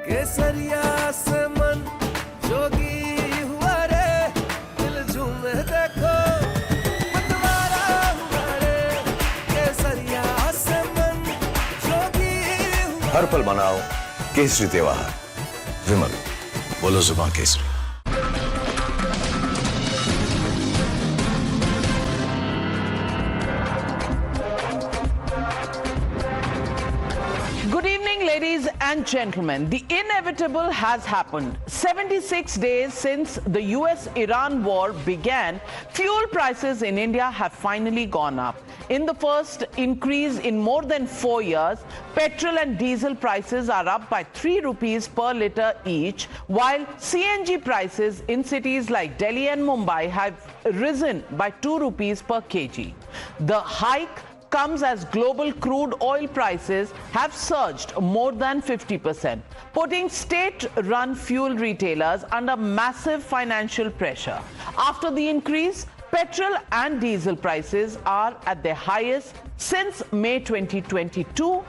केसरिया से मन जोगी हुआ रे, दिल झूमे देखो मतवारा हुआ रे, केसरिया से मन जोगी हुआ। हर पल मनाओ केसरी त्योहार। विमल, बोलो जुबान Kesari. Good evening, ladies and gentlemen. The inevitable has happened. 76 days since the US-Iran war began, fuel prices in India have finally gone up. In the first increase in more than 4 years, petrol and diesel prices are up by 3 rupees per litre each, while CNG prices in cities like Delhi and Mumbai have risen by 2 rupees per kg. The hike comes as global crude oil prices have surged more than 50%, putting state-run fuel retailers under massive financial pressure. After the increase, petrol and diesel prices are at their highest since May 2022,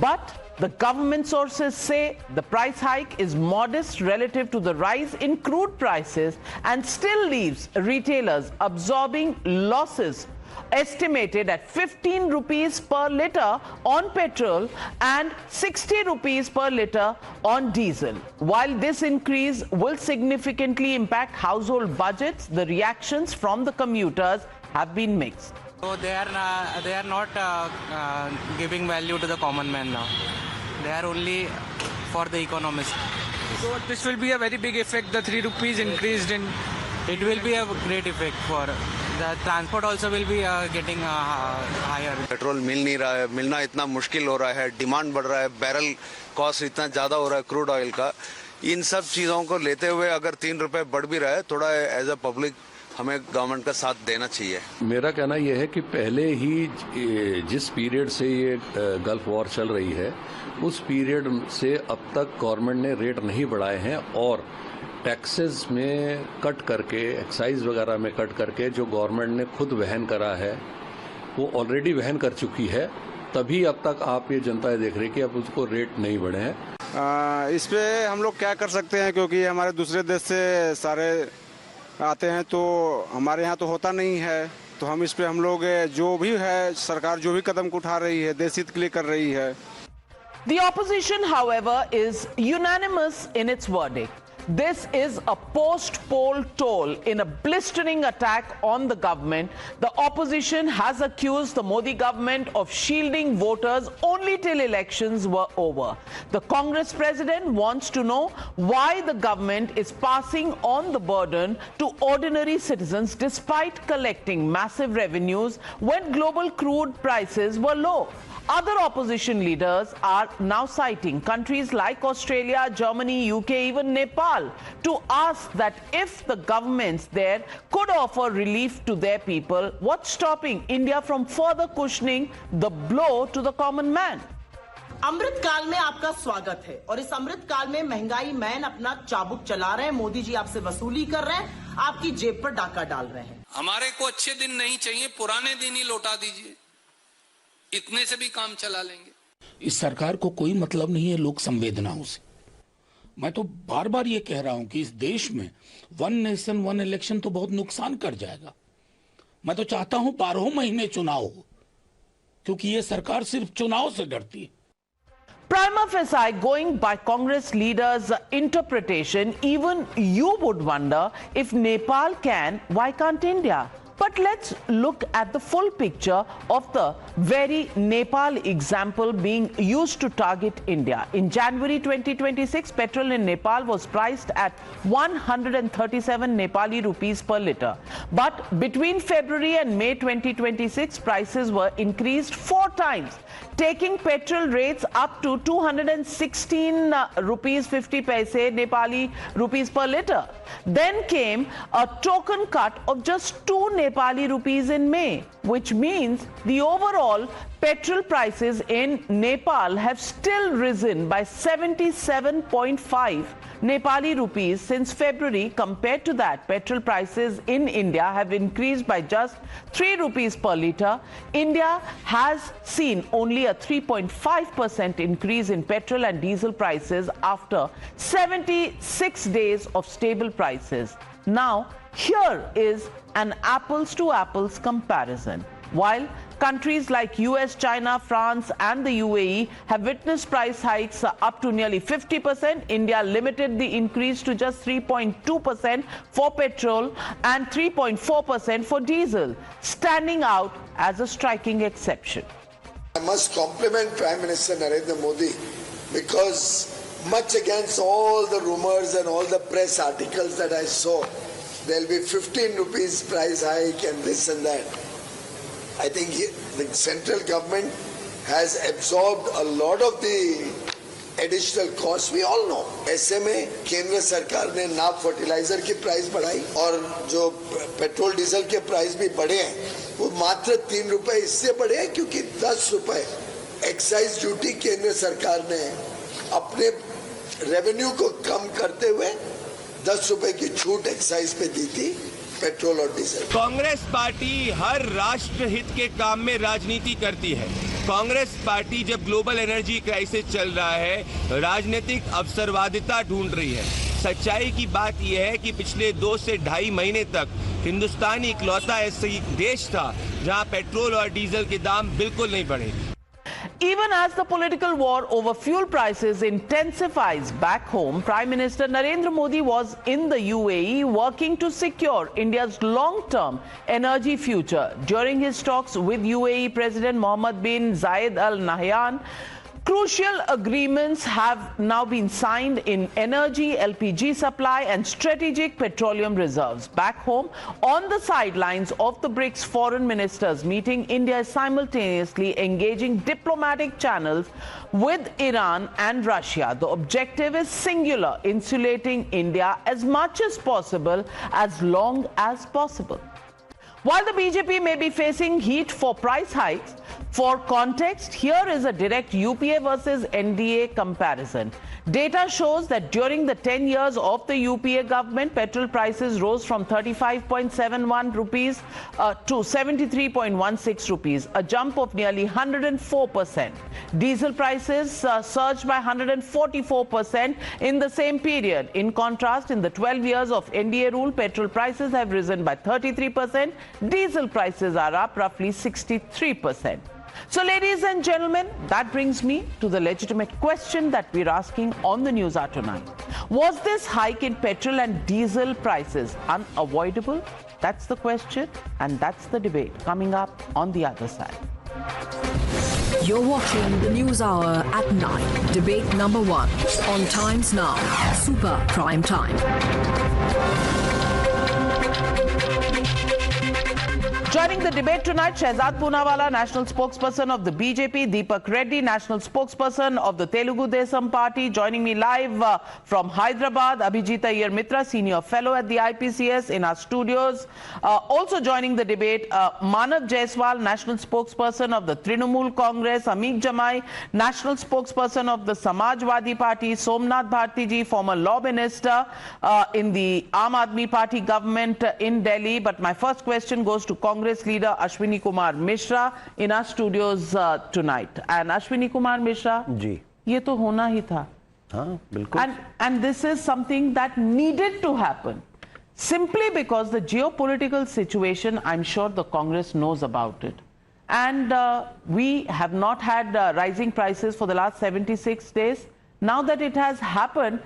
but the government sources say the price hike is modest relative to the rise in crude prices and still leaves retailers absorbing losses estimated at 15 rupees per litre on petrol and 60 rupees per litre on diesel. While this increase will significantly impact household budgets, the reactions from the commuters have been mixed. So they are not giving value to the common man now. They are only for the economists. So this will be a very big effect, the 3 rupees increased in... It will be a great effect for the transport also will be getting higher. Petrol मिल नहीं रहा है, मिलना इतना मुश्किल हो रहा है, डिमांड बढ़ रहा है, बैरल कॉस्ट इतना ज़्यादा हो रहा है क्रूड ऑयल का। इन सब चीज़ों को लेते हुए अगर 3 रुपए बढ़ भी रहा है, थोड़ा एज अ पब्लिक हमें गवर्नमेंट का साथ देना चाहिए। मेरा कहना यह है कि पहले ही जिस पीरियड से ये गल्फ वॉर चल रही है, उस पीरियड से अब तक गवर्नमेंट ने रेट नहीं बढ़ाए हैं और टैक्सेस में कट करके, एक्साइज वगैरह में कट करके जो गवर्नमेंट ने खुद वहन करा है वो ऑलरेडी वहन कर चुकी है, तभी अब तक आप ये जनता देख रही है कि अब उसको रेट नहीं बढ़े हैं। इस पे हम लोग क्या कर सकते हैं, क्योंकि हमारे दूसरे देश से सारे आते हैं तो हमारे यहाँ तो होता नहीं है, तो हम इस पे हम लोग जो भी है सरकार जो भी कदम उठा रही है देश हित के लिए कर रही है। The opposition, however, is unanimous in its verdict. This is a post-poll toll in a blistering attack on the government. The opposition has accused the Modi government of shielding voters only till elections were over. The Congress president wants to know why the government is passing on the burden to ordinary citizens despite collecting massive revenues when global crude prices were low. Other opposition leaders are now citing countries like Australia, Germany, UK, even Nepal to ask that if the governments there could offer relief to their people, what's stopping India from further cushioning the blow to the common man? अमृत काल में आपका स्वागत है और इस अमृत काल में महंगाई मैन अपना चाबुक चला रहे हैं। मोदी जी आपसे वसूली कर रहे हैं, आपकी जेब पर डाका डाल रहे हैं। हमारे को अच्छे दिन नहीं चाहिए, पुराने दिन ही लौटा दीजिए, इतने से भी काम चला लेंगे। इस सरकार को कोई मतलब नहीं है लोक संवेदनाओं से। मैं तो बार बार ये कह रहा हूं कि इस देश में 1 नेशन 1 इलेक्शन तो बहुत नुकसान कर जाएगा। मैं तो चाहता हूं 12 महीने चुनाव हो, क्योंकि ये सरकार सिर्फ चुनाव से डरती है। Prima facie, going by Congress leaders' interpretation, even you would wonder if Nepal can, why can't India? But let's look at the full picture of the very Nepal example being used to target India. In January 2026, petrol in Nepal was priced at 137 Nepali rupees per litre. But between February and May 2026, prices were increased 4 times, taking petrol rates up to 216 rupees 50 paise Nepali rupees per litre. Then came a token cut of just 2 Nepali Nepali rupees in May, which means the overall petrol prices in Nepal have still risen by 77.5 Nepali rupees since February. Compared to that, petrol prices in India have increased by just 3 rupees per litre. India has seen only a 3.5% increase in petrol and diesel prices after 76 days of stable prices. Now, here is an apples to apples comparison. While countries like US, China, France and the UAE have witnessed price hikes up to nearly 50%, India limited the increase to just 3.2% for petrol and 3.4% for diesel, standing out as a striking exception. I must compliment Prime Minister Narendra Modi, because much against all the rumors and all the press articles that I saw, there will be 15 rupees price hike and this and that. I think the central government has absorbed a lot of the additional costs. We all know SMA केंद्र सरकार ने ना fertiliser की price बढ़ाई और जो petrol diesel के price भी बढ़े हैं वो मात्र 3 रुपए इससे बढ़े हैं क्योंकि 10 रुपए एक्साइज ड्यूटी केंद्र सरकार ने अपने रेवेन्यू को कम करते हुए 10 रुपए की छूट एक्साइज पे दी थी पेट्रोल और डीजल। कांग्रेस पार्टी हर राष्ट्र हित के काम में राजनीति करती है। कांग्रेस पार्टी जब ग्लोबल एनर्जी क्राइसिस चल रहा है, राजनीतिक अवसरवादिता ढूंढ रही है। सच्चाई की बात यह है कि पिछले 2 से 2.5 महीने तक हिंदुस्तान इकलौता ऐसा देश था जहां पेट्रोल और डीजल के दाम बिल्कुल नहीं बढ़े। Even as the political war over fuel prices intensifies back home, Prime Minister Narendra Modi was in the UAE working to secure India's long-term energy future. During his talks with UAE President Mohammed bin Zayed Al Nahyan, crucial agreements have now been signed in energy, LPG supply and strategic petroleum reserves. Back home, on the sidelines of the BRICS foreign ministers meeting, India is simultaneously engaging diplomatic channels with Iran and Russia. The objective is singular: insulating India as much as possible, as long as possible. While the BJP may be facing heat for price hikes, for context, here is a direct UPA versus NDA comparison. Data shows that during the 10 years of the UPA government, petrol prices rose from 35.71 rupees to 73.16 rupees, a jump of nearly 104%. Diesel prices surged by 144% in the same period. In contrast, in the 12 years of NDA rule, petrol prices have risen by 33%. Diesel prices are up roughly 63%. So, ladies and gentlemen, that brings me to the legitimate question that we're asking on the Newshour tonight. Was this hike in petrol and diesel prices unavoidable? That's the question, and that's the debate coming up on the other side. You're watching the Newshour at 9, debate number 1 on Times Now, Super Prime Time. Joining the debate tonight, Shehzad Poonawala, national spokesperson of the BJP, Deepak Reddy, national spokesperson of the Telugu Desam Party. Joining me live from Hyderabad, Abhijit Iyer Mitra, senior fellow at the IPCS in our studios. Also joining the debate, Manav Jaiswal, national spokesperson of the Trinamool Congress, Amit Jamai, national spokesperson of the Samajwadi Party, Somnath Bharti, former law minister in the Aam Aadmi Party government in Delhi. But my first question goes to Congress leader Ashwini Kumar Mishra in our studios tonight. And Ashwini Kumar Mishra, जी, ये तो होना ही था. हाँ, बिल्कुल. And this is something that needed to happen simply because the geopolitical situation, I'm sure the Congress knows about it. And we have not had rising prices for the last 76 days. Now that it has happened,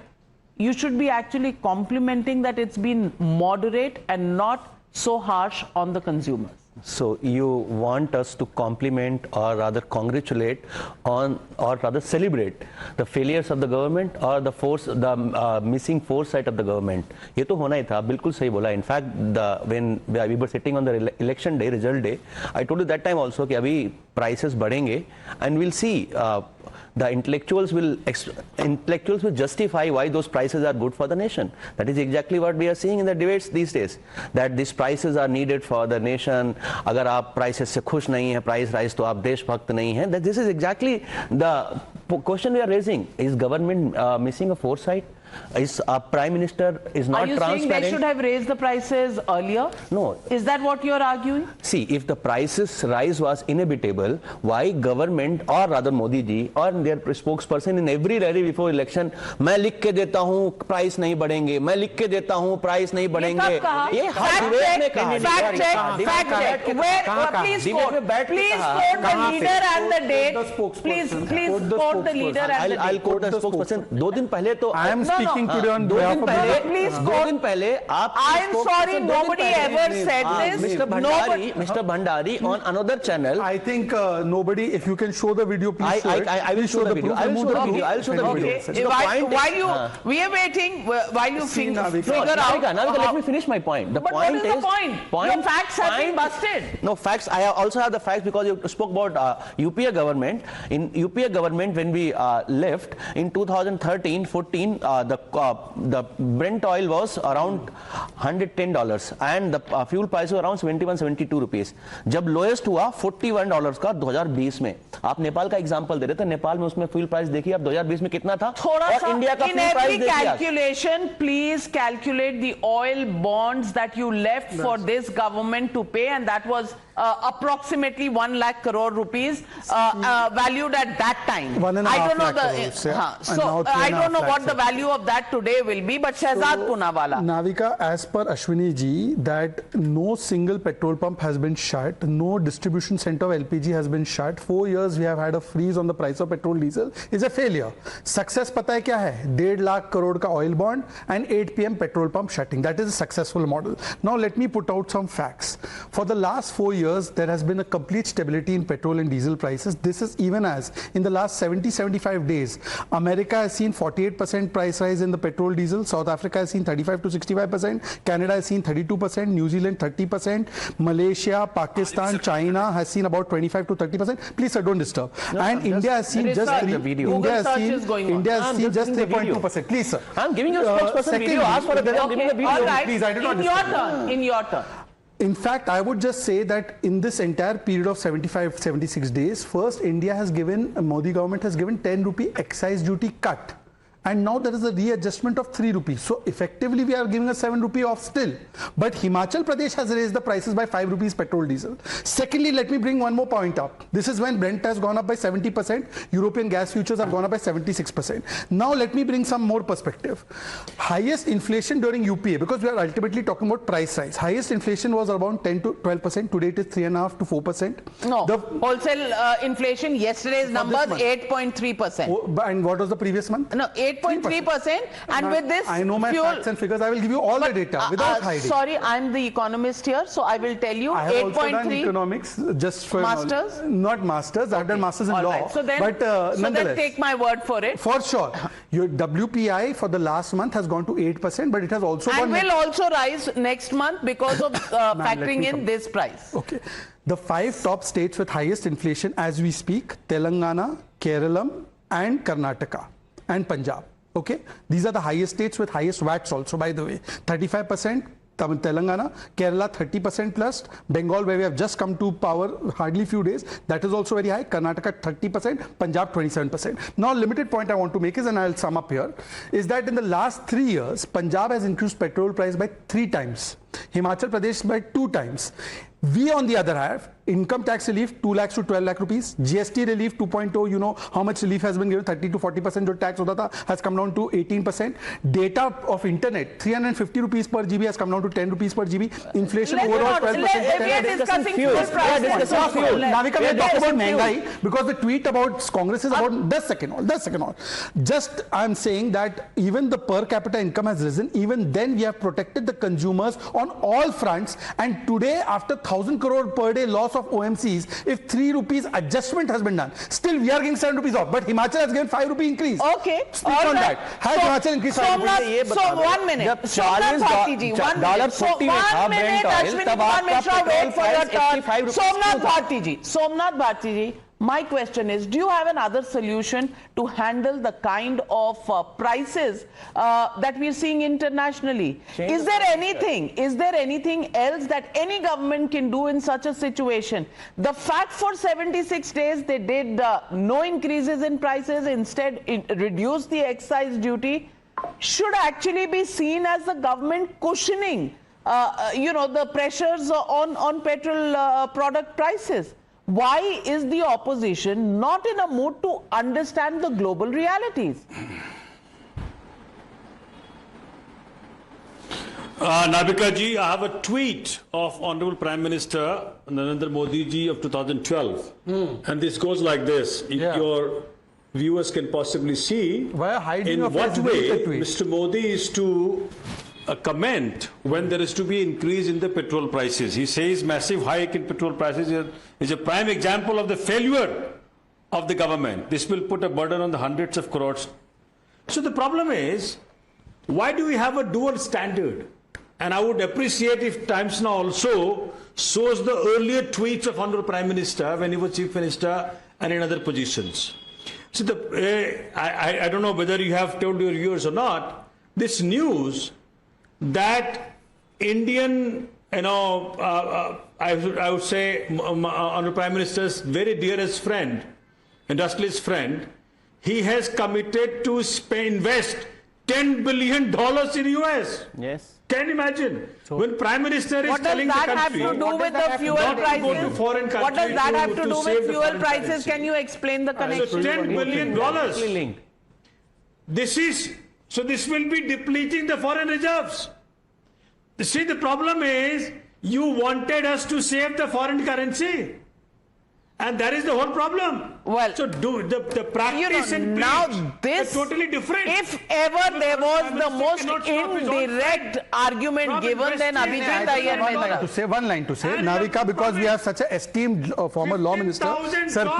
you should be actually complimenting that it's been moderate and not so harsh on the consumers. So you want us to compliment or rather congratulate on, or rather celebrate the failures of the government or the missing foresight of the government. ये तो होना ही था, बिल्कुल सही बोला. In fact, when we were sitting on the election day, result day, I told you that time also कि अभी prices बढ़ेंगे, and we'll see the intellectuals will justify why those prices are good for the nation. That is exactly what we are seeing in the debates these days, that these prices are needed for the nation. अगर आप prices से खुश नहीं हैं, price rise, तो आप देशभक्त नहीं हैं. That this is exactly the question we are raising. Is government missing a foresight? Is our prime minister is not transparent? Are you saying they should have raised the prices earlier? No. Is that what you are arguing? See, if the prices rise was inevitable, why government or rather Modi ji or their spokesperson in every rally before election, मैं लिख के देता हूँ price नहीं बढ़ेंगे, मैं लिख के देता हूँ प्राइस नहीं बढ़ेंगे. ये हर डिबेट में कहा. Fact check. Please quote the leader and the date. Please quote the leader and the date. I'll quote the spokesperson. 2 दिन पहले तो I am speaking today on behalf of दो दिन पहले आप I am sorry, nobody ever said this. Mr. Bhandari on another channel. I think nobody, if you can show the video, please show it. I will show the video. I will show the video. While we are waiting, while you figure out. Navika, let me finish my point. The point is, your facts have been busted. No facts. I also have the facts because you spoke about UPA government. In UPA government, when we left in 2013-14, the Brent oil was around $110 and the fuel price was around 71-72 rupees. जब lowest हुआ $41 का 2020 में. आप नेपाल का example दे रहे थे, नेपाल में उसमें fuel price देखिए आप 2020 में कितना था और इंडिया का fuel price देखिए. In every calculation, please calculate the oil bonds that you left for this government to pay, and that was approximately 1 lakh crore rupees valued at that time. I don't know I don't know what the value of that today will be, but Shehzad Poonawala. Navika, as per Ashwini ji, that no single petrol pump has been shut, no distribution center of LPG has been shut. 4 years we have had a freeze on the price of petrol diesel is a failure. Success पता है क्या है? 1.5 lakh crore का oil bond and 8 PM petrol pump shutting. That is a successful model. Now let me put out some facts. For the last 4 years, there has been a complete stability in petrol and diesel prices. This is even as in the last 70-75 days, America has seen 48% price rise in the petrol diesel. South Africa has seen 35 to 65%. Canada has seen 32%. New Zealand 30%. Malaysia, Pakistan, China has seen about 25 to 30%. Please, sir, don't disturb. And India has seen just 3.2%. Please, sir. I'm giving you a spokesperson video. Ask for a video. Please, I did not disturb. In your turn. In fact, I would just say that in this entire period of 75-76 days, first India has given, Modi government has given 10 rupee excise duty cut. And now there is a readjustment of 3 rupees. So effectively we are giving a 7 rupee off still. But Himachal Pradesh has raised the prices by 5 rupees petrol diesel. Secondly, let me bring one more point up. This is when Brent has gone up by 70%. European gas futures have gone up by 76%. Now let me bring some more perspective. Highest inflation during UPA, because we are ultimately talking about price rise. Highest inflation was around 10 to 12%. Today it is 3.5 to 4%. No, the wholesale inflation, yesterday's numbers 8.3%. And what was the previous month? No, 8.3%, and with this I know my facts and figures. I will give you all the data without hiding. Sorry, I'm the economist here, so I will tell you 8.3. I have also done economics just for masters. Not masters. I've done masters in law. Right. So then, but then take my word for it. For sure, your WPI for the last month has gone to 8%, but it has also and will also rise next month because of factoring in this price. Okay, the 5 top states with highest inflation as we speak: Telangana, Kerala, and Karnataka. And Punjab. Okay, these are the highest states with highest VATs also, by the way. 35%, Telangana, Kerala 30% plus, Bengal, where we have just come to power hardly few days, that is also very high. Karnataka 30%, Punjab 27%. Now limited point I want to make is, and I'll sum up here, is that in the last 3 years, Punjab has increased petrol price by 3 times. Himachal Pradesh by 2 times. We on the other hand, income tax relief 2 lakhs to 12 lakh rupees, GST relief 2.0, you know how much relief has been given, 30 to 40% jo tax hota tha, has come down to 18%. Data of internet 350 rupees per GB has come down to 10 rupees per GB. Inflation overall 12%. We are discussing fuel. Navika, we are talking about Mehngai because the tweet about Congress is about 10 second. Just I am saying that even the per capita income has risen, even then we have protected the consumers on on all fronts. And today, after 1,000 crore per day loss of OMCs, if 3 rupees adjustment has been done, still we are getting 7 rupees off. But Himachal has given 5 rupee increase. Okay. Speak on that. Has Himachal increased 5 rupees? So 1 minute. जब $40 था Brent oil, तब आपका petrol price 85 rupees Somnath Bharti ji, my question is, do you have another solution to handle the kind of prices that we are seeing internationally? Is there anything else that any government can do in such a situation? The fact for 76 days they did no increases in prices, instead reduced the excise duty, should actually be seen as the government cushioning the pressures on petrol product prices. Why is the opposition not in a mood to understand the global realities? Navika ji, I have a tweet of Honorable Prime Minister Narendra Modi ji of 2012. And this goes like this. If your viewers can possibly see in what way Mr. Modi is to comment when there is to be increase in the petrol prices. He says massive hike in petrol prices is a prime example of the failure of the government. This will put a burden on the hundreds of crores. So the problem is, why do we have a dual standard? And I would appreciate if Times Now also shows the earlier tweets of Honorable Prime Minister when he was Chief Minister and in other positions. So I don't know whether you have told your viewers or not, this news that Indian, I would say, Honorable Prime Minister's very dearest friend, industrialist friend, he has committed to invest $10 billion in US. Yes. Can you imagine? So, when Prime Minister is telling the country have to do with the fuel prices? What does that have to do with fuel prices? Can you explain the connection? So $10 billion. So this will be depleting the foreign reserves. You see, the problem is you wanted us to save the foreign currency. And that is the whole problem. Well, so the practice and now this is totally different. If ever there was the most indirect argument given, then Abhijit Iyer to say one line to say, Navika, because we have such an esteemed former law minister. Sir,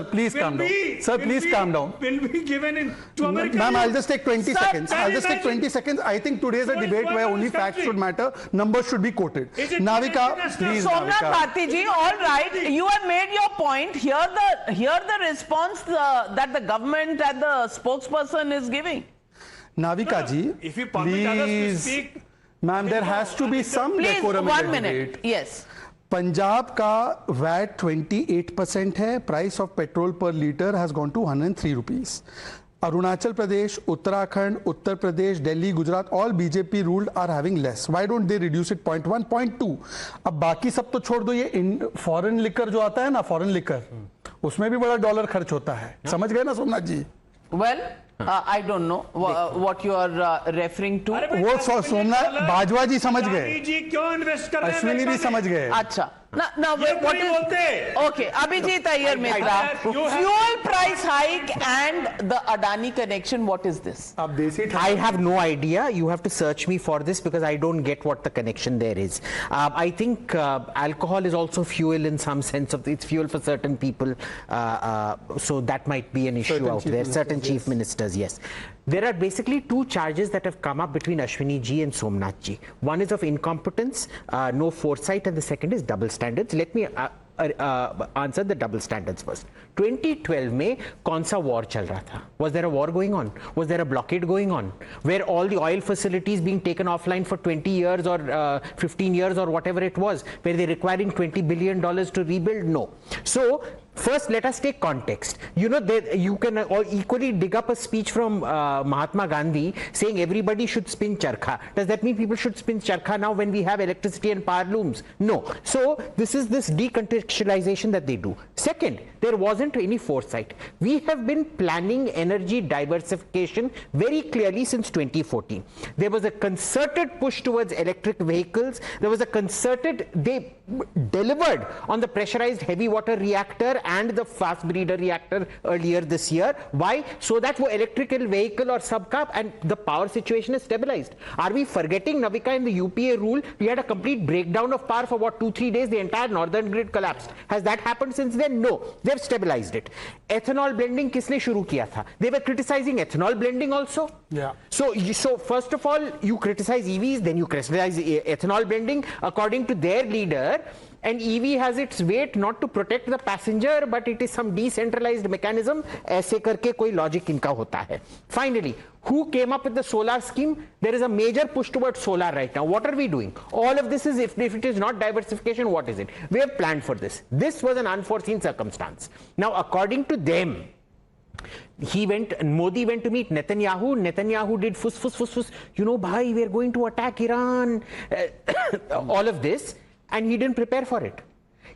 please calm down. Sir, please calm down. Will be given in to America. Ma'am, I'll just take 20 seconds. I'll just take 20 seconds. I think today is a debate where only facts should matter. Numbers should be quoted. Navika, please. Somnath Bharti ji, all right. You have made your point. Here the response that the government and the spokesperson is giving. Navika ji, if you permit others to speak, ma'am, there has to be some decorum in the debate. 1 minute. Yes. Punjab का VAT 28% है. Price of petrol per liter has gone to 103 rupees. Arunachal Pradesh, Uttarakhand, Uttar Pradesh, Delhi, Gujarat, all BJP ruled are having less. Why don't they reduce it 0.1, 0.2? अब बाकी सब तो छोड़ दो, ये foreign liquor जो आता है ना, फॉरेन लिकर, उसमें भी बड़ा डॉलर खर्च होता है. समझ गए ना सोमनाथ जी? Well, I don't know what you are referring to. वो सोमनाथ बाजवा जी समझ गए. जी क्यों इन्वेस्ट कर रहे हैं? अश्विनी भी समझ गए. अच्छा. Now what is okay? Abhijit Iyer Mitra, fuel price hike and the Adani connection. What is this? I have no idea. You have to search me for this because I don't get what the connection there is. I think alcohol is also fuel in some sense of it's fuel for certain people. So that might be an issue out there. Certain chief ministers, yes. There are basically two charges that have come up between Ashwini ji and Somnath ji. One is of incompetence, no foresight, and the second is double standards. Let me answer the double standards first. 2012 में कौन सा war चल रहा था? Was there a war going on? Was there a blockade going on? Were all the oil facilities being taken offline for 20 years or 15 years or whatever it was? Were they requiring $20 billion to rebuild? No. So first, let us take context. You know, you can equally dig up a speech from Mahatma Gandhi saying everybody should spin charkha. Does that mean people should spin charkha now when we have electricity and power looms? No. So this is this decontextualization that they do. Second, there wasn't wasn't any foresight. We have been planning energy diversification very clearly since 2014. There was a concerted push towards electric vehicles. There was a concerted, they delivered on the pressurized heavy water reactor and the fast breeder reactor earlier this year. Why? So that wo electrical vehicle or subcar and the power situation is stabilized. Are we forgetting, Navika, in the UPA rule, we had a complete breakdown of power for what, 2-3 days, the entire northern grid collapsed. Has that happened since then? No. They've stabilized it. Ethanol blending kisne shuru kiya tha? They were criticizing ethanol blending also. Yeah. So first of all, you criticize EVs, then you criticize ethanol blending. According to their leader, an EV has its weight not to protect the passenger, but it is some decentralized mechanism. ऐसे करके कोई logic इनका होता है. Finally, who came up with the solar scheme? There is a major push towards solar right now. What are we doing? All of this is, if it is not diversification, what is it? We have planned for this. This was an unforeseen circumstance. Now, according to them, Modi went to meet Netanyahu. Netanyahu did fuss. You know, bhai, we are going to attack Iran. All of this. And he didn't prepare for it.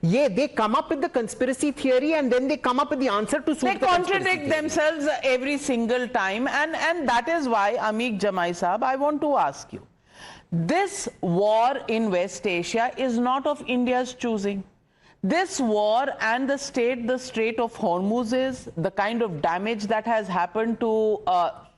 Yeah, they come up with the conspiracy theory and then they come up with the answer to suit they the contradict themselves every single time, and that is why, Amit Jamai Sahab, I want to ask you, this war in West Asia is not of India's choosing. This war and the Strait of Hormuz is the kind of damage that has happened to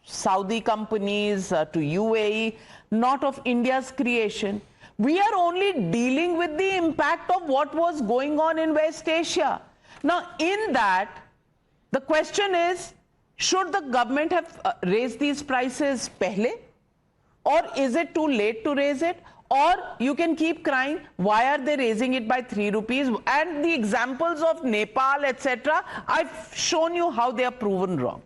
Saudi companies, to UAE, not of India's creation. We are only dealing with the impact of what was going on in West Asia. Now, in that, the question is, should the government have raised these prices pehle? Or is it too late to raise it? Or you can keep crying, why are they raising it by 3 rupees? And the examples of Nepal, etc., I've shown you how they are proven wrong.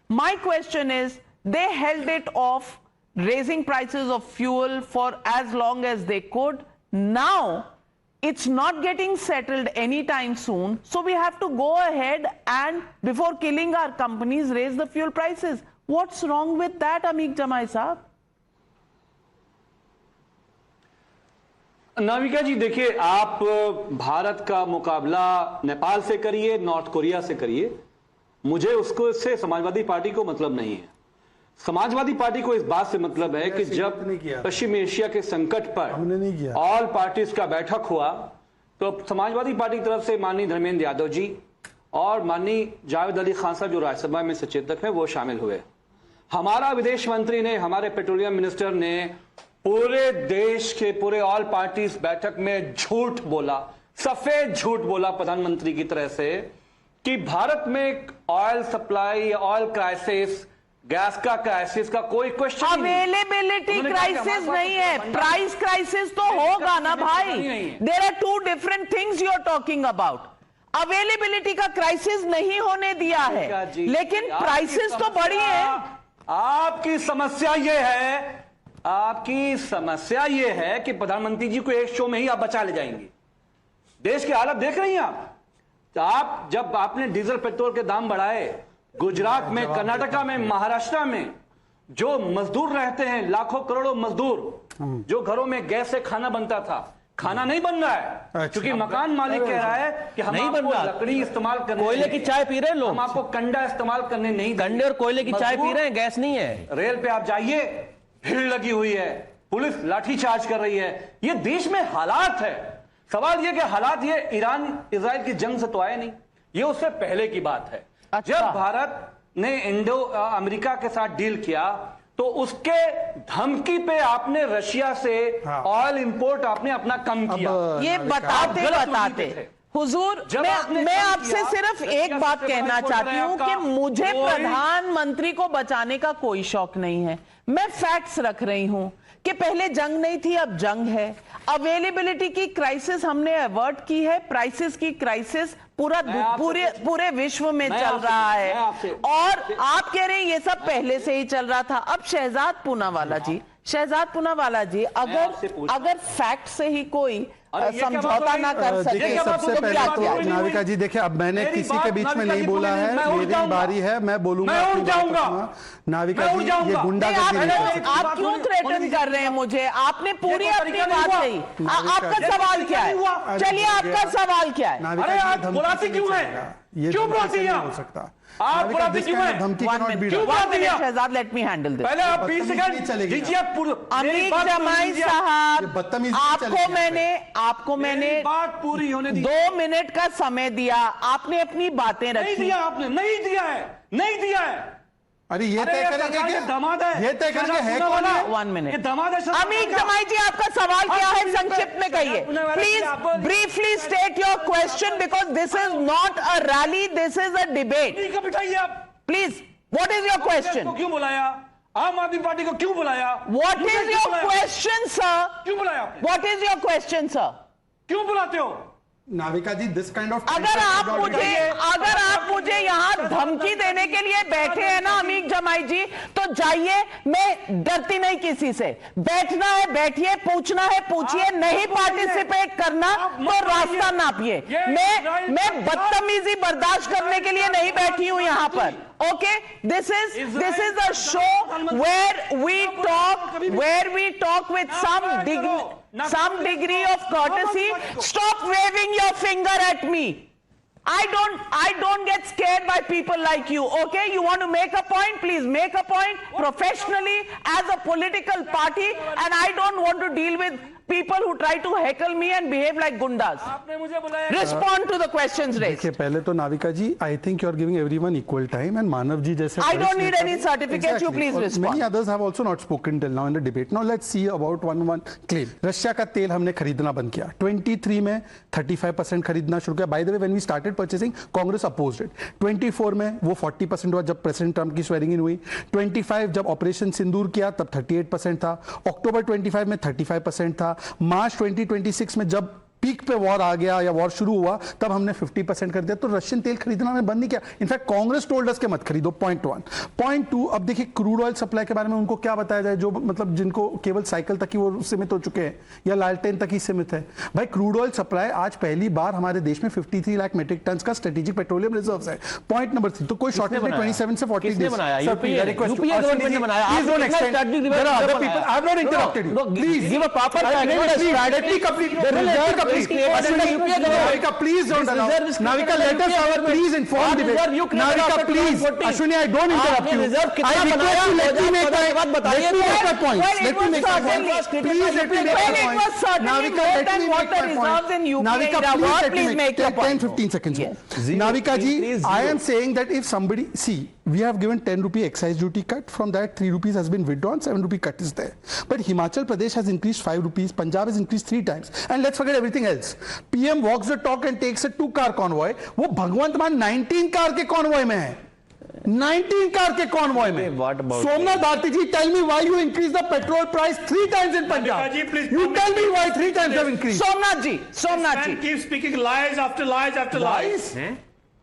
My question is, they held it off, raising prices of fuel for as long as they could. Now, it's not getting settled anytime soon. So we have to go ahead and, before killing our companies, raise the fuel prices. What's wrong with that, Amit Jamai Sahab? Navika जी, देखिए, आप भारत का मुकाबला नेपाल से करिए, north Korea से करिए, मुझे उसको से समाजवादी पार्टी को मतलब नहीं है. समाजवादी पार्टी को इस बात से मतलब है कि जब पश्चिम एशिया के संकट पर ऑल पार्टीज का बैठक हुआ तो समाजवादी पार्टी की तरफ से माननीय धर्मेंद्र यादव जी और माननीय जावेद अली खान साहब जो राज्यसभा में सचेतक हैं वो शामिल हुए. हमारा विदेश मंत्री ने, हमारे पेट्रोलियम मिनिस्टर ने पूरे देश के पूरे ऑल पार्टीज बैठक में झूठ बोला, सफेद झूठ बोला प्रधानमंत्री की तरह से कि भारत में oil supply, oil crisis, gas का क्राइसिस का कोई क्वेश्चन अवेलेबिलिटी क्राइसिस नहीं है, प्राइस क्राइसिस तो होगा ना भाई. There are two different things you are talking about. Availability का क्राइसिस नहीं होने दिया है, लेकिन प्राइसेस तो बढ़ी है. आपकी समस्या यह है कि प्रधानमंत्री जी को एक शो में ही आप बचा ले जाएंगे. देश की हालत देख रही हैं आप. जब आपने डीजल पेट्रोल के दाम बढ़ाए, गुजरात में, कर्नाटका में, महाराष्ट्र में जो मजदूर रहते हैं, लाखों करोड़ों मजदूर, जो घरों में गैस से खाना बनता था, खाना नहीं बन रहा है क्योंकि मकान मालिक कह रहा है कि हम आपको लकड़ी इस्तेमाल करने, कोयले की चाय पी रहे हैं लोग, हम आपको कंडा इस्तेमाल करने नहीं, कंडे और कोयले की चाय पी रहे हैं, गैस नहीं है. रेल पे आप जाइए, भीड़ लगी हुई है, पुलिस लाठीचार्ज कर रही है. ये देश में हालात है. सवाल ये कि हालात ये ईरान इजराइल की जंग से तो आए नहीं, ये उससे पहले की बात है. जब भारत ने अमेरिका के साथ डील किया तो उसके धमकी पे आपने रशिया से ऑयल इंपोर्ट आपने अपना कम किया. ये बताते हुजूर, मैं आपसे सिर्फ एक बात कहना चाहती हूं कि मुझे प्रधानमंत्री को बचाने का कोई शौक नहीं है. मैं फैक्ट्स रख रही हूं कि पहले जंग नहीं थी, अब जंग है. अवेलेबिलिटी की क्राइसिस हमने अवर्ट की है. प्राइसेस की क्राइसिस पूरे विश्व में चल रहा है, और आप कह रहे हैं ये सब पहले से ही चल रहा था. अब शहजाद पूनावाला जी, अगर फैक्ट से ही कोई समझौता ना कर सके। देखिए सबसे पहले तो नाविका जी देखिए, अब मैंने किसी के बीच में नहीं बोला है, मेरी बारी है, मैं बोलूंगा। नाविका जी ये गुंडागर्दी नहीं कर सकती। आप क्यों थ्रेटन कर रहे हैं मुझे? आपने पूरी अपनी बात कही। आपका सवाल क्या है? चलिए आपका सवाल क्या है? अरे आप बुलाती क्यों है? क्यों बुलाती हैं? हो सकता आप बुलाती क्यों है? धमकी क्यों बुलाती हैं? Shahzad, let me handle this. पहले आप 20 सेकंड दीजिए। अमीर जमाई साहब, आपको मैंने बात पूरी होने दी। 2 मिनट का समय दिया, आपने अपनी बातें रखी। नहीं दिया आपने, नहीं दिया है, नहीं दिया है। अरे ये तय करेंगे कि दामाद है, ये तय करेंगे है कौन है? 1 मिनट। ये दामाद है। अमीर जमाई जी, आपका सवाल क्या है? संक्षिप्त में कहिए please. Briefly state your question because this is not a rally, this is a debate. बिठाइए आप please. What is your question? क्यों बुलाया? आम आदमी पार्टी को क्यों बुलाया? What is your question sir? क्यों बुलाया? What is your question sir? क्यों बुलाते हो? Navika ji this kind of, अगर आप मुझे यहाँ धमकी देने के लिए बैठे हैं ना अमीर जमाई जी, तो जाइए, मैं डरती नहीं किसी से। बैठना है बैठिए, पूछना है पूछिए, नहीं पार्टिसिपेट करना तो रास्ता नापिए। मैं बदतमीजी बर्दाश्त करने के लिए नहीं बैठी हूं यहाँ पर। Okay, this is a show where we talk with some degree of courtesy. Stop waving your finger at me. I don't get scared by people like you. Okay, you want to make a point, please make a point professionally as a political party, and I don't want to deal with people who try to heckle me and behave like gundas. Respond to the questions raised. देखिए पहले तो नाविका जी, I think you are giving everyone equal time, and मानव जी जैसे I don't need any certificate. You please respond. Many others have also not spoken till now in the debate. Now let's see about one claim. Russia का तेल हमने खरीदना बंद किया। 23 में 35% खरीदना शुरू किया। By the way, when we started purchasing, Congress opposed it. 24 में वो 40% हुआ जब प्रेसिडेंट ट्रम्प की स्वेरिंग इन हुई। 25 जब ऑपरेशन सिंदूर किया तब 38% था। अक्टूबर 25 में 35% था। मार्च 2026 में जब पीक पे वॉर आ गया या वॉर शुरू हुआ तब हमने 50% कर दिया। तो रशियन तेल खरीदना हमने बंद नहीं किया। इनफैक्ट कांग्रेस टोल्ड अस के मत खरीदो। पॉइंट 1। पॉइंट 2, अब देखिए क्रूड ऑयल सप्लाई के बारे में उनको क्या बताया जाए, जो मतलब जिनको केवल साइकिल तक ही वो सीमित हो चुके हैं या लालटेन तक ही सीमित है। भाई क्रूड ऑयल सप्लाई आज पहली बार हमारे देश में 53 लाख मेट्रिक टन का स्ट्रेटेजिक पेट्रोलियम रिजर्व है। पॉइंट नंबर 3, तो कोई शॉर्टेज नहीं 27 से 40 days. Navika, please don't allow. Navika, let us please inform debate. Navika, please. Ashwini, I don't interrupt you. I request you, let me make my point. Let me make my point. Please let me make my point. Navika, let me make my point. Navika, please make your point. 10-15 seconds. Navika ji, I am saying that if somebody, see, we have given 10 rupee excise duty cut. From that 3 rupees has been withdrawn, 7 rupee cut is there. But Himachal Pradesh has increased 5 rupees, Punjab has increased 3 times. And let's forget everything else. PM walks the talk and takes a 2-car convoy. वो भगवंत मान 19 car के convoy में है. 19 car के convoy में. Somnath Bharti ji, tell me why you increased the petrol price 3 times in Punjab. You tell me why 3 times have increased. Somnath ji. Keep speaking lies after lies after lies.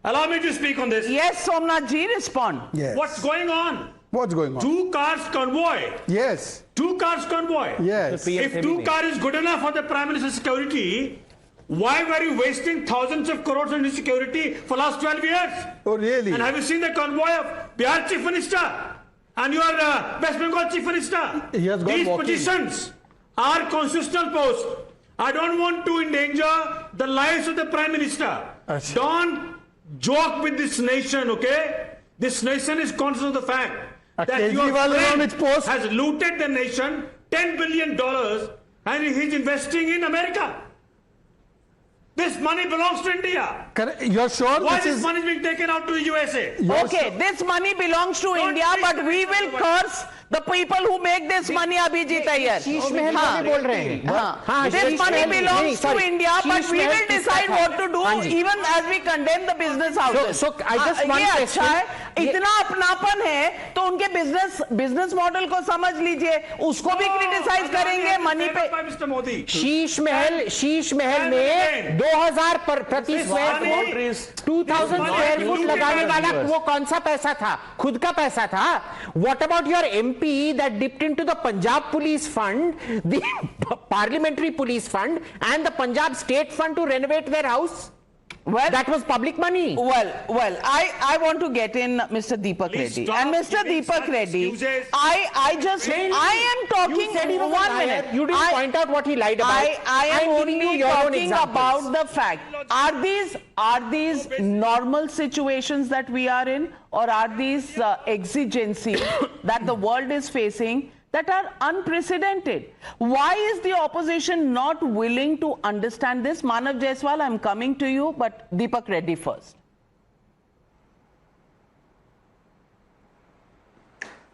Allow me to speak on this. Yes, Somnath ji, respond. Yes. What's going on? What's going on? 2 cars convoy. Yes. 2 cars convoy. Yes. If 2 car is good enough for the Prime Minister's security, why were you wasting thousands of crores on his security for last 12 years? Oh, really? And have you seen the convoy of Bihar Chief Minister and your West Bengal Chief Minister? He has gone These walking. positions are constitutional posts. I don't want to endanger the lives of the Prime Minister. Don't joke with this nation, okay? This nation is conscious of the fact that your friend has looted the nation $10 billion and he's investing in America. This money belongs to India. You're sure? Why this money is being taken out to the USA? Okay, this money belongs to India, but we will curse the people who make this money. Abhijit Iyer. Sheesh Mahal में बोल रहे हैं. This money belongs to India, but we will decide what to do, even as we condemn the business houses. So I just want to say, इतना अपनापन है तो उनके business model को समझ लीजिए, उसको भी क्रिटिसाइज करेंगे मनी पे. Mr. Modi. शीश महल में 2000 प्रति स्क्वायर फुट 2000 स्क्वायर फुट लगाने वाला वो कौन सा पैसा था? खुद का पैसा था. What about your MP MP that dipped into the Punjab Police Fund, the Parliamentary Police Fund, and the Punjab State Fund to renovate their house? Well, that was public money. Well, I want to get in Mr. Deepak Reddy. And Mr. Deepak Reddy, I am talking, you said he was 1 minute. You didn't point out what he lied about. I am only talking about the fact. Are these normal situations that we are in, or are these exigencies that the world is facing that are unprecedented? Why is the opposition not willing to understand this? Manav Jaiswal, I'm coming to you, but Deepak Reddy first.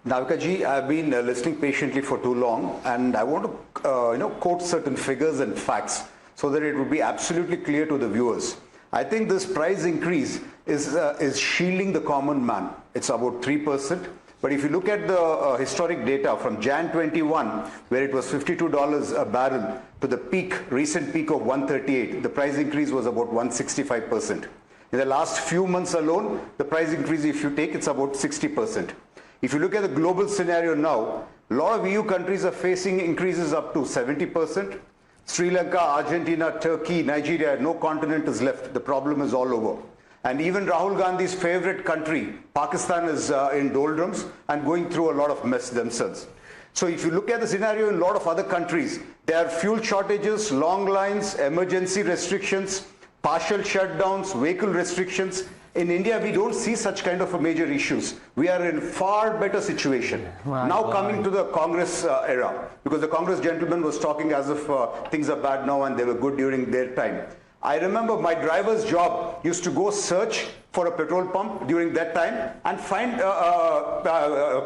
Navika ji, I've been listening patiently for too long, and I want to quote certain figures and facts so that it would be absolutely clear to the viewers. I think this price increase is shielding the common man. It's about 3%. But if you look at the historic data from Jan 21, where it was $52 a barrel, to the recent peak of 138, the price increase was about 165%. In the last few months alone, the price increase, if you take, it's about 60%. If you look at the global scenario now, a lot of EU countries are facing increases up to 70%. Sri Lanka, Argentina, Turkey, Nigeria, no continent is left. The problem is all over. And even Rahul Gandhi's favorite country, Pakistan, is in doldrums and going through a lot of mess themselves. So if you look at the scenario in a lot of other countries, there are fuel shortages, long lines, emergency restrictions, partial shutdowns, vehicle restrictions. In India, we don't see such kind of major issues. We are in far better situation. Now coming to the Congress era, because the Congress gentleman was talking as if things are bad now and they were good during their time. I remember my driver's job used to go search for a petrol pump during that time and find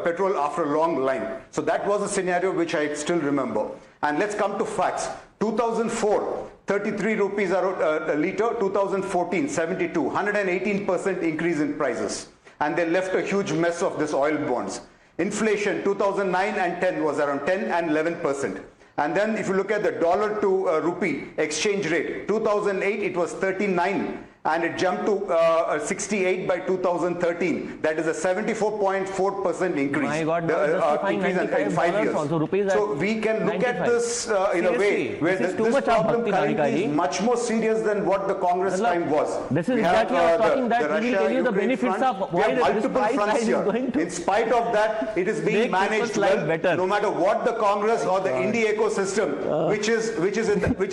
petrol after a long line. So that was a scenario which I still remember. And let's come to facts. 2004, 33 rupees a litre, 2014, 72, 118% increase in prices. And they left a huge mess of this oil bonds. Inflation, 2009 and 10 was around 10 and 11%. And then if you look at the dollar to rupee exchange rate, 2008 it was 39 and it jumped to 68 by 2013. That is a 74.4% increase. My God, increase in 5 years. So we can look at this in a way where this problem currently is much more serious than what the Congress time was. This is exactly what I was talking that we will tell you the benefits of why this price rise is going to. In spite of that, it is being managed well, no matter what the Congress or the Indie ecosystem, which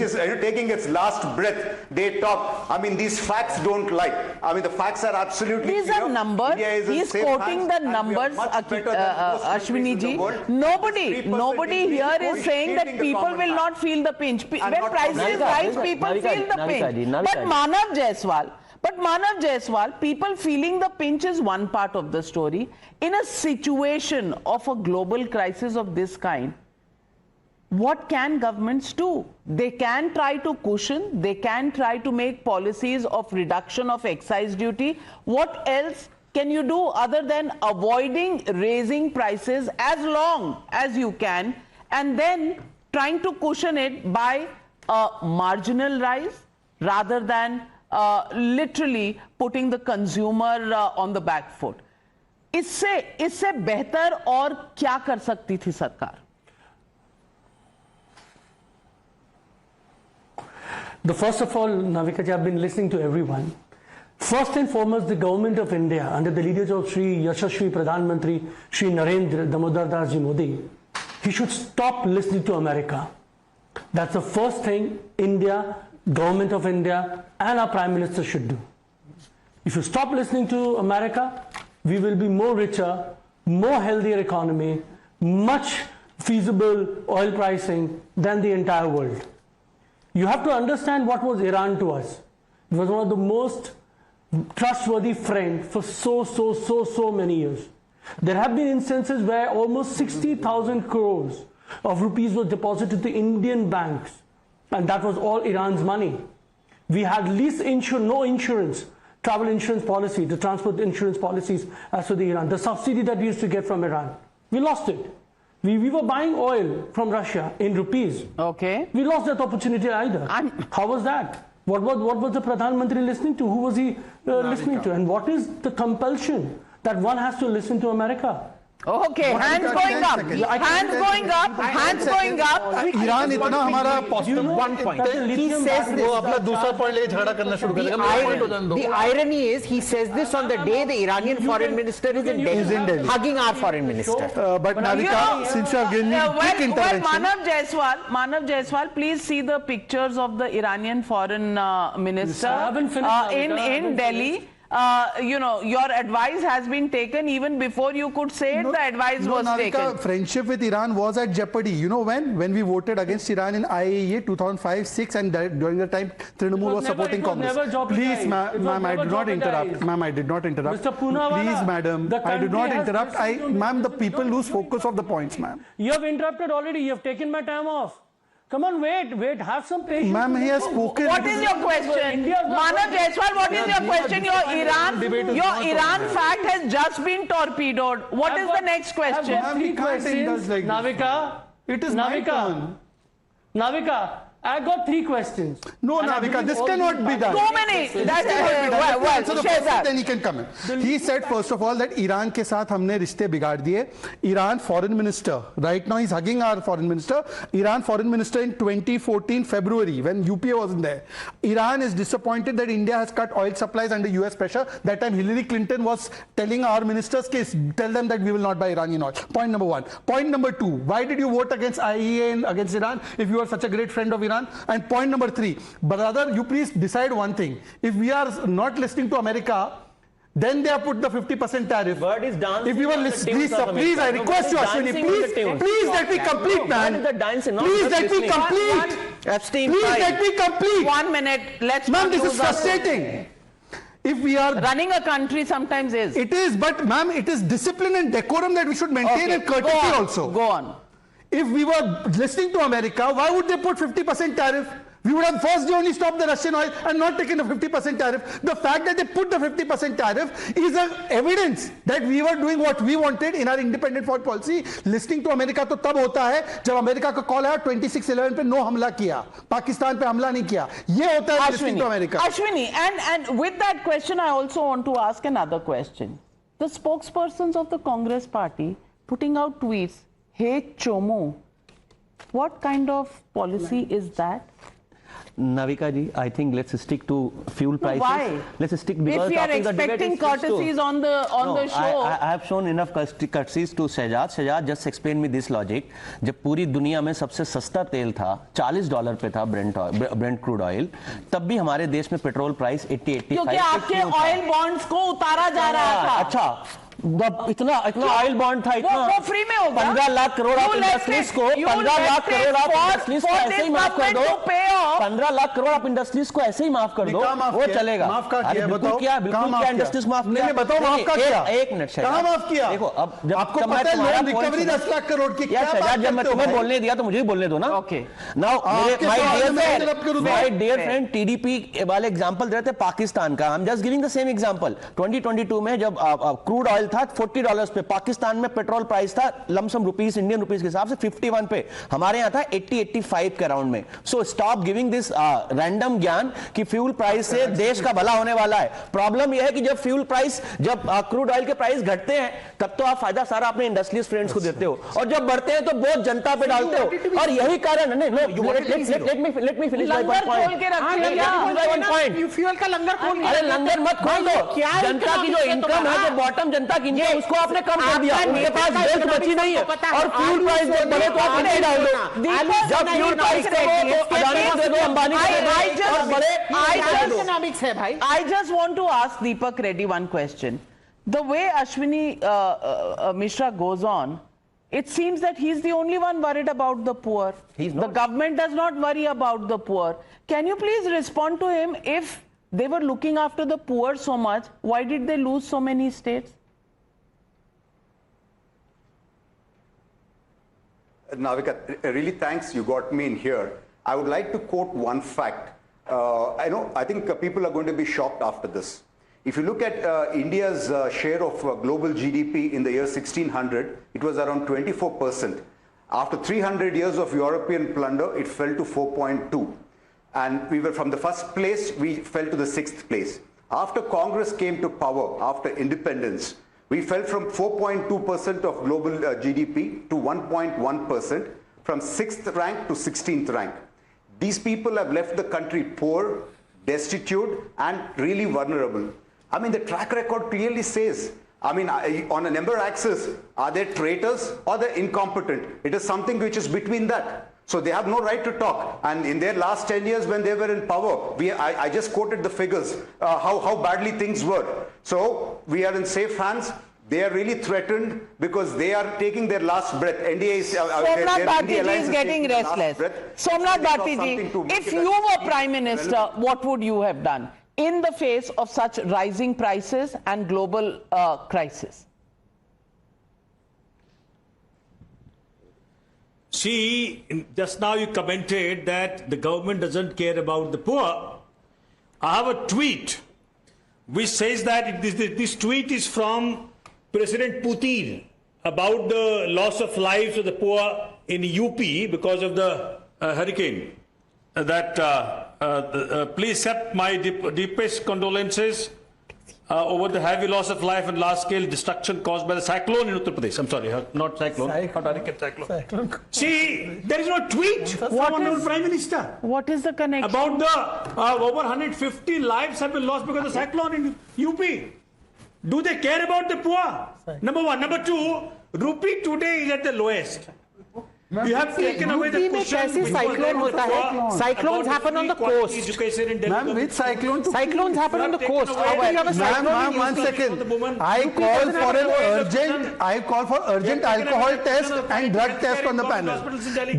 is taking its last breath, they talk. I mean, these facts don't lie. I mean, the facts are absolutely clear. These are numbers. He is quoting the numbers, Ashwini ji. Nobody here is saying that people will not feel the pinch. When prices rise, people feel the pinch. But Manav Jaiswal, people feeling the pinch is one part of the story. In a situation of a global crisis of this kind, what can governments do? They can try to cushion, they can try to make policies of reduction of excise duty. What else can you do other than avoiding raising prices as long as you can and then trying to cushion it by a marginal rise rather than literally putting the consumer on the back foot? इससे बेहतर और क्या कर सकती थी सरकार? First of all, Navika ji, I've been listening to everyone. First and foremost, the government of India, under the leadership of Shri Yashasvi Pradhan Mantri, Shri Narendra Damodar Das Ji Modi, he should stop listening to America. That's the first thing India, government of India, and our Prime Minister should do. If you stop listening to America, we will be more richer, more healthier economy, much feasible oil pricing than the entire world. You have to understand what was Iran to us. It was one of the most trustworthy friends for so many years. There have been instances where almost 60,000 crores of rupees were deposited to Indian banks, and that was all Iran's money. We had no insurance, travel insurance policy, the transport insurance policies as for the Iran, the subsidy that we used to get from Iran. We lost it. We were buying oil from Russia in rupees. Okay. We lost that opportunity either. How was that? What was the Pradhan Mantri listening to? Who was he listening to? And what is the compulsion that one has to listen to America? Okay, hands going up. Hands going up. Hands going up. Iran इतना हमारा one point. He says this. वो अपना दूसरा point लेके झगड़ा करना शुरू कर देगा. The irony is he says this on the day the Iranian foreign minister is in Delhi, hugging our foreign minister. But Navika, since you have given me quick intervention. Manav Jaiswal, please see the pictures of the Iranian foreign minister in Delhi. You know, your advice has been taken even before you could say it. The advice was Navika, taken. Friendship with Iran was at jeopardy. You know when we voted against Iran in IAEA 2005-06, and during the time Trinamool was supporting Congress. Please, ma'am, I did not interrupt. Ma'am, I did not interrupt. Mr. Poonawala, please, madam, I did not interrupt. Ma'am, the people lose focus of the points, ma'am. You have interrupted already. You have taken my time off. Come on, wait, have some patience. Ma'am, he has spoken. What is your question? Manav Jaiswal, what is your question? Your Iran fact has just been torpedoed. What is the next question? I've got three questions. Navika, it is my turn. Navika, I got three questions. No, Navika, this cannot be done. So many. Then he can come in. He said, first of all, that Iran के साथ हमने रिश्ते बिगाड़ दिए. Iran foreign minister, right now he's hugging our foreign minister. Iran foreign minister in 2014 February, when UPA wasn't there. Iran is disappointed that India has cut oil supplies under US pressure. That time Hillary Clinton was telling our ministers, tell them that we will not buy Iranian oil. Point number one. Point number two, why did you vote against IAEA and against Iran if you are such a great friend of Iran? And point number three, brother, you please decide one thing. If we are not listening to America, then they have put the 50% tariff. If you were listening, please, I request you, Ashwini, please let me complete, man. Please let me complete. Please let me complete. 1 minute. Let's. Ma'am, this is frustrating. If we are running a country, sometimes is. It is, but ma'am, it is discipline and decorum that we should maintain, and courtesy also. Go on. If we were listening to America, why would they put 50% tariff? We would have first only stopped the Russian oil and not taken the 50% tariff. The fact that they put the 50% tariff is evidence that we were doing what we wanted in our independent foreign policy. Listening to America तो तब होता है जब America का call आया 26/11 पे no हमला किया, पाकिस्तान पे हमला नहीं किया. ये होता है listening to America. Ashwini, and with that question, I also want to ask another question. The spokespersons of the Congress party putting out tweets, "Hey Chomo," what kind of policy is that? Navika ji, I think let's stick to fuel prices. Why? Let's stick because if we are expecting courtesies on the show. I have shown enough courtesies to Shehzad. Shehzad, just explain me this logic. जब पूरी दुनिया में सबसे सस्ता तेल था, $40 पे था Brent crude oil, तब भी हमारे देश में पेट्रोल प्राइस 80-85 क्योंकि आपके ऑयल बॉन्ड्स को उतारा जा रहा था. अच्छा, इतना ऑयल बॉन्ड था, इतना वो फ्री में होगा. 15 लाख करोड़ आप इंडस्ट्रीज को 15 लाख करोड़ आप इंडस्ट्रीज को ऐसे ही माफ कर दो. 15 लाख करोड़ आप इंडस्ट्रीज को ऐसे ही माफ कर दो, वो चलेगा. बिल्कुल क्या इंडस्ट्रीज माफ किया? बताओ माफ का क्या? एक मिनट, कहां माफ किया? देखो, अब जब आपको पता है लोन रिकवरी 10 लाख करोड़ की क्या बात करते हो? जब मैं तुम्हें बोलने दिया तो मुझे भी बोलने दो ना. Okay, now my dear friend TDP वाले एग्जांपल दे रहे थे पाकिस्तान का. I am just giving the same example. 2022 में जब क्रूड ऑयल था $40 पे, पाकिस्तान में पेट्रोल प्राइस था लमसम रुपीस, इंडियन रुपीस के हिसाब से 51 पे, हमारे यहां था 80-85 के अराउंड में. So stop giving this random ज्ञान कि फ्यूल प्राइस से देश का भला होने वाला है. प्रॉब्लम यह है कि जब फ्यूल प्राइस, जब क्रूड ऑयल के प्राइस घटते हैं तब तो आप फायदा सारा अपने इंडस्ट्रियल्स फ्रेंड्स को देते हो, और जब बढ़ते हैं तो बहुत जनता पे डालते हो. और यही कारण है. Let me finish my point. Fuel का लंगर खोल, अरे लंगर मत खोल दो. जनता की जो इनकम है, जो बॉटम जनता की इनकम, उसको आपने कम कर दिया. उनके पास वेल्थ बची नहीं है, और फ्यूल प्राइस जब बढ़े तो आप इन्हें डाल दो. जब फ्यूल प्राइस तो अदानी को दे दो, अंबानी को दे दो, और बड़े इकोनॉमिक्स है भाई. I just want to ask Deepak Reddy one question. The way Ashwini Mishra goes on, it seems that he's the only one worried about the poor. The government does not worry about the poor. Can you please respond to him? If they were looking after the poor so much, why did they lose so many states? Navika, really thanks, you got me in here. I would like to quote one fact. I think people are going to be shocked after this. If you look at India's share of global GDP in the year 1600, it was around 24%. After 300 years of European plunder, it fell to 4.2. And we were from the first place, we fell to the 6th place. After Congress came to power, after independence, We fell from 4.2% of global GDP to 1.1%, from 6th rank to 16th rank. These people have left the country poor, destitute, and really vulnerable. I mean, the track record clearly says, I mean, on a number axis, are they traitors or they're incompetent? It is something which is between that. So they have no right to talk. And in their last 10 years when they were in power, I just quoted the figures, how badly things were. So we are in safe hands. They are really threatened because they are taking their last breath. NDA is, Somnath Bharti is getting restless. Somnath Bharti, if you were Prime Minister, what would you have done in the face of such rising prices and global crisis? See, just now you commented that the government doesn't care about the poor. I have a tweet which says that this tweet is from President Putin about the loss of lives of the poor in UP because of the hurricane. Please accept my deepest condolences over the heavy loss of life and large-scale destruction caused by the cyclone in Uttar Pradesh. I'm sorry, not cyclone, hurricane, cyclone. See, there is no tweet from Honorable Prime Minister. What is the connection? About the over 150 lives have been lost because of the cyclone in UP. Do they care about the poor? Number one. Number two, rupee today is at the lowest. You have taken away the cushion. Cyclones happen on the coast. Ma'am, which cyclone? Cyclones happen on the coast. Ma'am, 1 second. I call for urgent alcohol test and drug test on the panel.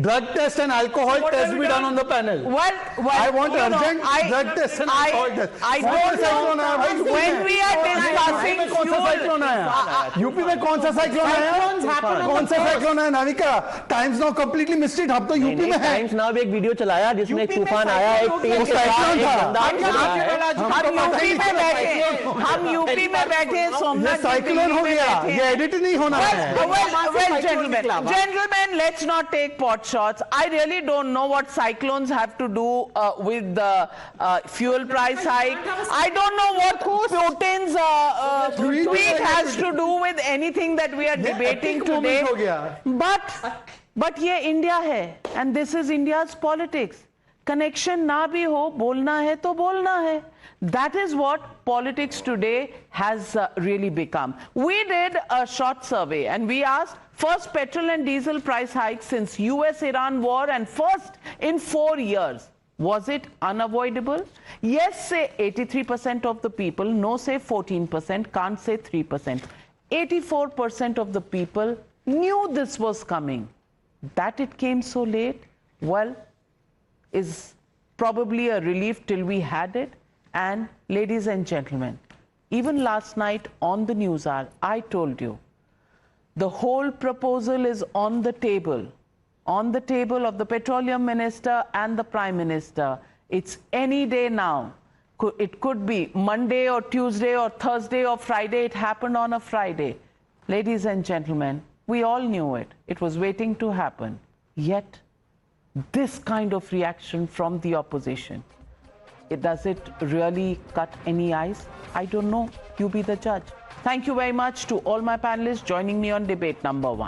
Drug test and alcohol test be done on the panel. I want urgent drug test and alcohol test. I don't know. When we are discussing UP में कौन सा cyclone आया? कौन सा cyclone आया? Navika, Times Now completely missed it. हम तो UP में हैं. Times Now भी एक वीडियो चलाया जिसमें एक तूफान आया, एक ट्रेन के साथ हम यूपी में बैठे सोमनाथ साइक्लोन हो गया. ये एडिट नहीं होना है. Well, gentlemen, let's not take pot shots. I really don't know what cyclones have to do with the fuel price hike. I don't know what Putin's tweet has to do with anything that we are debating today. But ये India है, and this is India's politics. Connection ना भी हो, बोलना है तो बोलना है. That is what politics today has really become. We did a short survey and we asked, first petrol and diesel price hike since US-Iran war and first in 4 years. Was it unavoidable? Yes, say 83% of the people, no, say 14%, can't say 3%. 84% of the people knew this was coming. That it came so late, well, is probably a relief till we had it. And ladies and gentlemen, even last night on the news hour, I told you, the whole proposal is on the table of the Petroleum Minister and the Prime Minister. It's any day now. It could be Monday or Tuesday or Thursday or Friday. It happened on a Friday. Ladies and gentlemen, we all knew it. It was waiting to happen. Yet, this kind of reaction from the opposition, does it really cut any ice? I don't know. You be the judge. Thank you very much to all my panelists joining me on debate number 1.